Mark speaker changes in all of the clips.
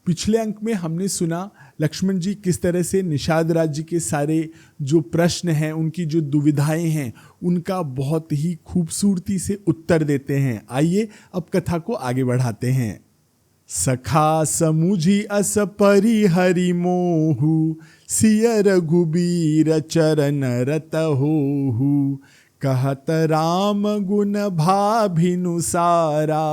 Speaker 1: पिछले अंक में हमने सुना लक्ष्मण जी किस तरह से निषाद राज्य के सारे जो प्रश्न हैं, उनकी जो दुविधाएं हैं, उनका बहुत ही खूबसूरती से उत्तर देते हैं। आइए अब कथा को आगे बढ़ाते हैं। सखा समुझी अस परिहरि मोहु, सिय रघुबीर चरण रत होहु। कहत राम गुण भाभिनुसारा,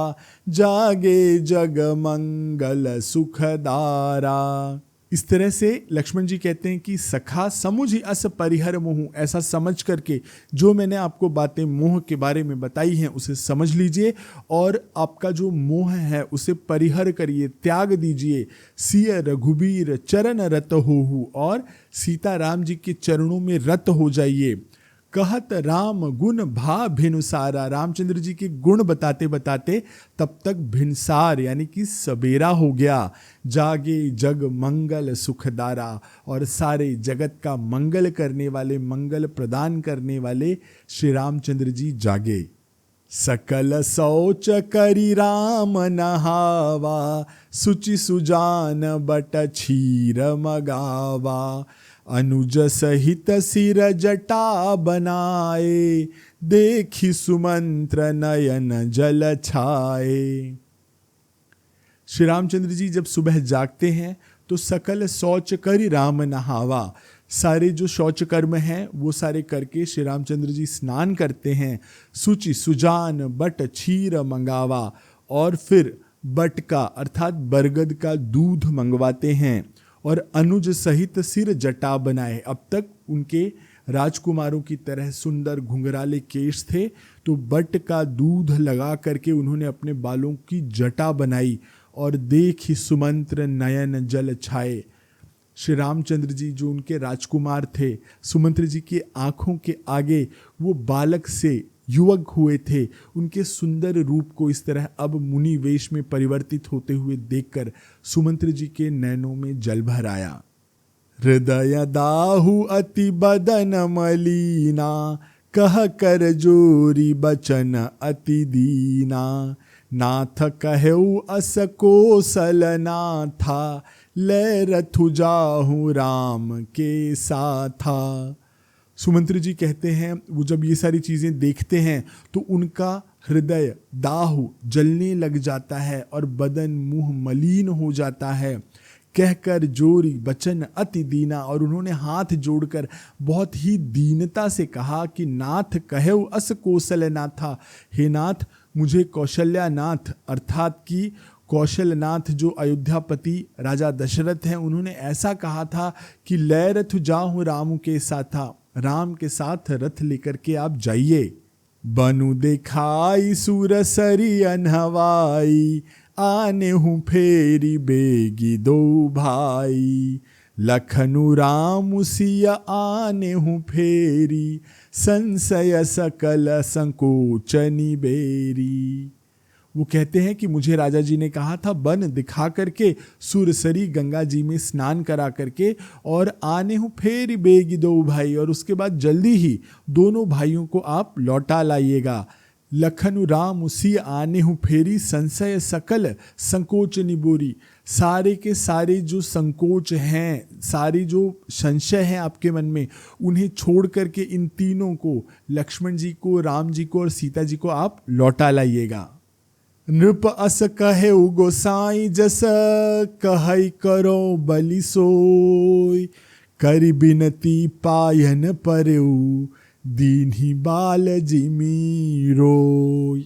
Speaker 1: जागे जग मंगल सुखदारा। इस तरह से लक्ष्मण जी कहते हैं कि सखा समुझ अस परिहर मोह, ऐसा समझ करके जो मैंने आपको बातें मोह के बारे में बताई हैं उसे समझ लीजिए और आपका जो मोह है उसे परिहर करिए, त्याग दीजिए। सिय रघुबीर चरण रत होहु, और सीता राम जी के चरणों में रत हो जाइए। कहत राम गुण भा भिनुसारा, रामचंद्र जी के गुण बताते बताते तब तक भिनसार यानी कि सबेरा हो गया। जागे जग मंगल सुखदारा, और सारे जगत का मंगल करने वाले, मंगल प्रदान करने वाले श्री रामचंद्र जी जागे। सकल शौच करी राम नहावा, सुचि सुजान बट क्षीर मगावा। अनुज सहित सिर जटा बनाए, देखी सुमंत्र नयन जल छाए। श्री रामचंद्र जी जब सुबह जागते हैं तो सकल शौच करी राम नहावा, सारे जो शौच कर्म हैं वो सारे करके श्री रामचंद्र जी स्नान करते हैं। सुचि सुजान बट क्षीर मंगावा, और फिर बट का अर्थात बरगद का दूध मंगवाते हैं। और अनुज सहित सिर जटा बनाए, अब तक उनके राजकुमारों की तरह सुंदर घुंघराले केश थे, तो बट का दूध लगा करके उन्होंने अपने बालों की जटा बनाई। और देखी सुमंत्र नयन जल छाए, श्री रामचंद्र जी जो उनके राजकुमार थे, सुमंत्र जी की आंखों के आगे वो बालक से युवक हुए थे। उनके सुंदर रूप को इस तरह अब मुनि वेश में परिवर्तित होते हुए देखकर सुमंत्र जी के नैनों में जल भर आया। हृदय दाहु अति बदन मलीना, कह कर जोरी बचन अति दीना। नाथ कहेउ अस कोसल नाथा, ले रथु जाहु राम के साथा। सुमंत्र जी कहते हैं वो जब ये सारी चीज़ें देखते हैं तो उनका हृदय दाहु जलने लग जाता है और बदन मुंह मलिन हो जाता है। कहकर जोरी बचन अति दीना, और उन्होंने हाथ जोड़कर बहुत ही दीनता से कहा कि नाथ कहेउ अस कौशल नाथा, हे नाथ मुझे कौशल्यानाथ अर्थात कि कौशलनाथ जो अयोध्यापति राजा दशरथ हैं, उन्होंने ऐसा कहा था कि लय रथ जाऊं राम के साथा, राम के साथ रथ लेकर के आप जाइए। बनु दिखाई सुरसरी अनहवाई, आने हूँ फेरी बेगी दो भाई। लखनु राम सिया आने हूँ फेरी, संशय सकल संकोचनी बेरी। वो कहते हैं कि मुझे राजा जी ने कहा था वन दिखा करके सुरसरी गंगा जी में स्नान करा करके और आने हूँ फेरी बेगी दो भाई, और उसके बाद जल्दी ही दोनों भाइयों को आप लौटा लाइएगा। लखनु राम उसी आने हूँ फेरी, संशय सकल संकोच निबोरी, सारे के सारे जो संकोच हैं, सारी जो संशय हैं आपके मन में, उन्हें छोड़ करके इन तीनों को, लक्ष्मण जी को, राम जी को और सीता जी को आप लौटा लाइएगा। नृप अस कहे गोसाई, जस कहई करो बलि सोई। करि बिनती पायन परेऊ, दीन्ही बाल जिमी रोय।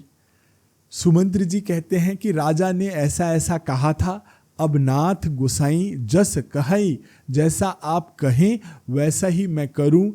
Speaker 1: सुमंत्र जी कहते हैं कि राजा ने ऐसा ऐसा कहा था, अब नाथ गोसाई जस कहई, जैसा आप कहें वैसा ही मैं करूं।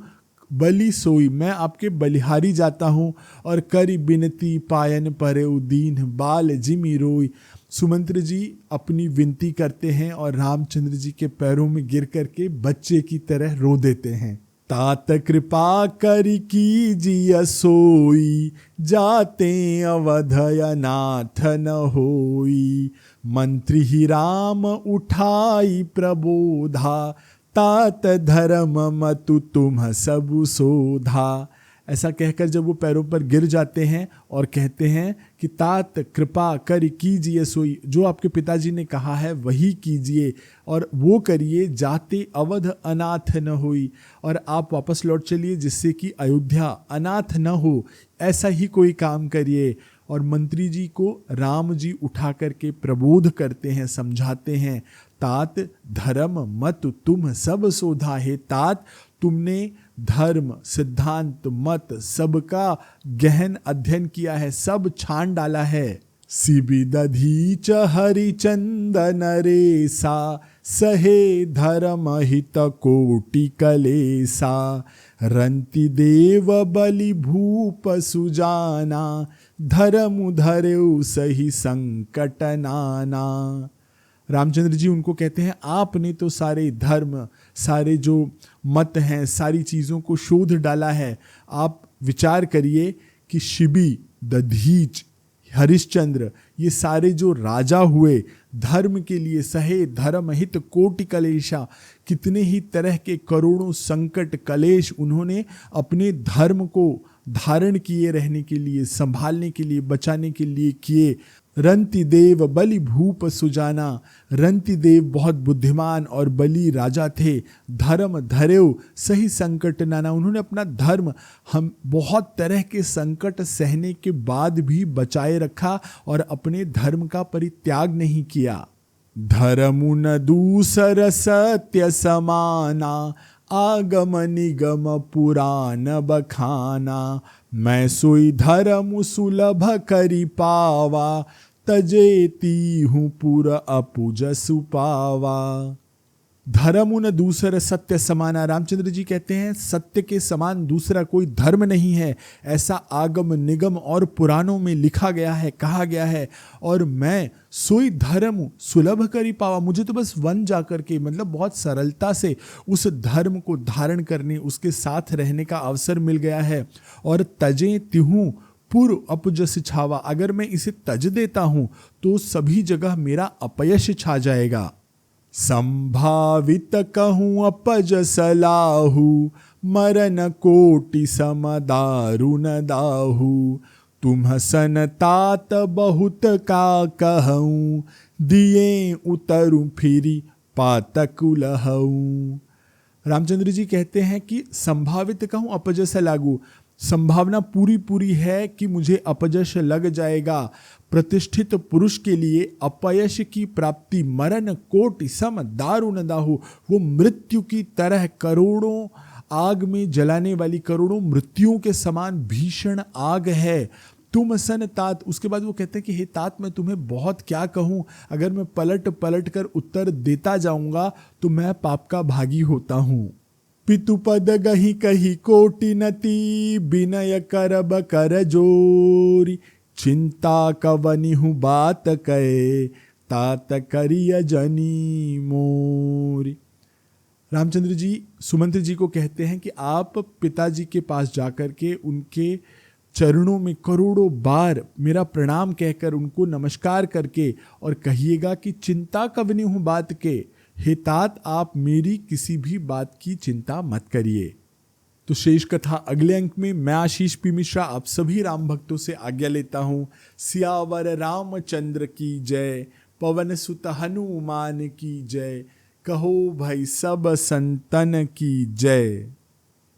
Speaker 1: बलि सोई, मैं आपके बलिहारी जाता हूँ। और करी बिनती पायन परे दीन बाल जिमी रोई, सुमंत्र जी अपनी विनती करते हैं और रामचंद्र जी के पैरों में गिर करके बच्चे की तरह रो देते हैं। तात कृपा करी कीजिए सोई, जाते अवधय नाथ न होई। मंत्री ही राम उठाई प्रबोधा, तात धर्म मतु तुम सबु सोधा। ऐसा कहकर जब वो पैरों पर गिर जाते हैं और कहते हैं कि तात कृपा कर कीजिए सोई, जो आपके पिताजी ने कहा है वही कीजिए और वो करिए, जाते अवध अनाथ न होई, और आप वापस लौट चलिए जिससे कि अयोध्या अनाथ न हो, ऐसा ही कोई काम करिए। और मंत्री जी को राम जी उठा करके प्रबोध करते हैं, समझाते हैं, तात धर्म मत तुम सब शोधा है, तात तुमने धर्म सिद्धांत मत सबका गहन अध्ययन किया है, सब छान डाला है। सिबि दधीच हरिचंदन रेसा, सहे धर्म हित कोटि कलेसा, रंति देव बलि भूप सुजाना, धर्म धरेउ सही संकट नाना। रामचंद्र जी उनको कहते हैं आपने तो सारे धर्म, सारे जो मत हैं, सारी चीज़ों को शोध डाला है। आप विचार करिए कि शिबी, दधीच, हरिश्चंद्र, ये सारे जो राजा हुए धर्म के लिए, सहे धर्म हित कोटि कलेशा, कितने ही तरह के करोड़ों संकट कलेश उन्होंने अपने धर्म को धारण किए रहने के लिए, संभालने के लिए, बचाने के लिए किए। रंति देव बलि भूप सुजाना, रंति देव बहुत बुद्धिमान और बलि राजा थे। धर्म धरेव सही संकट नाना, उन्होंने अपना धर्म हम बहुत तरह के संकट सहने के बाद भी बचाए रखा और अपने धर्म का परित्याग नहीं किया। धर्मु न दूसर सत्य समाना, आगम निगम पुराण बखाना, मैं सोई धर्म सुलभ करि पावा, तजेती हूँ पुर अपुज सुपावा। धर्म न दूसर सत्य समाना, रामचंद्र जी कहते हैं सत्य के समान दूसरा कोई धर्म नहीं है, ऐसा आगम निगम और पुराणों में लिखा गया है, कहा गया है। और मैं सोई धर्म सुलभ करी पावा, मुझे तो बस वन जाकर के, मतलब बहुत सरलता से उस धर्म को धारण करने, उसके साथ रहने का अवसर मिल गया है। और तजे तिहूँ पुर अपजस छावा, अगर मैं इसे तज देता हूँ तो सभी जगह मेरा अपयश छा जाएगा। संभावित कहूँ अपज सलाहू, मरन कोटि सम दारुण दाहू, तुम सन तात बहुत का कहूँ, दिए उतरू फिरी पातक लहूँ। रामचंद्र जी कहते हैं कि संभावित कहूँ अपजस लागू, संभावना पूरी पूरी है कि मुझे अपयश लग जाएगा। प्रतिष्ठित पुरुष के लिए अपयश की प्राप्ति मरण कोटि सम दारुण दाहु, वो मृत्यु की तरह करोड़ों आग में जलाने वाली करोड़ों मृत्युओं के समान भीषण आग है। तुम सन तात, उसके बाद वो कहते हैं कि हे तात मैं तुम्हें बहुत क्या कहूँ, अगर मैं पलट पलट कर उत्तर देता जाऊंगा तो मैं पाप का भागी होता हूँ। पितुपद गही कही कोटि नति, विनय करब कर जोरी, चिंता कवनि हूँ बात कहे, तात करिय जनी मोरी। रामचंद्र जी सुमंत्र जी को कहते हैं कि आप पिताजी के पास जाकर के उनके चरणों में करोड़ों बार मेरा प्रणाम कहकर उनको नमस्कार करके और कहिएगा कि चिंता कवनि हूँ बात के, हे तात आप मेरी किसी भी बात की चिंता मत करिए। तो शेष कथा अगले अंक में। मैं आशीष पी मिश्रा आप सभी राम भक्तों से आज्ञा लेता हूँ। सियावर रामचंद्र की जय, पवन सुत हनुमान की जय, कहो भाई सब संतन की जय।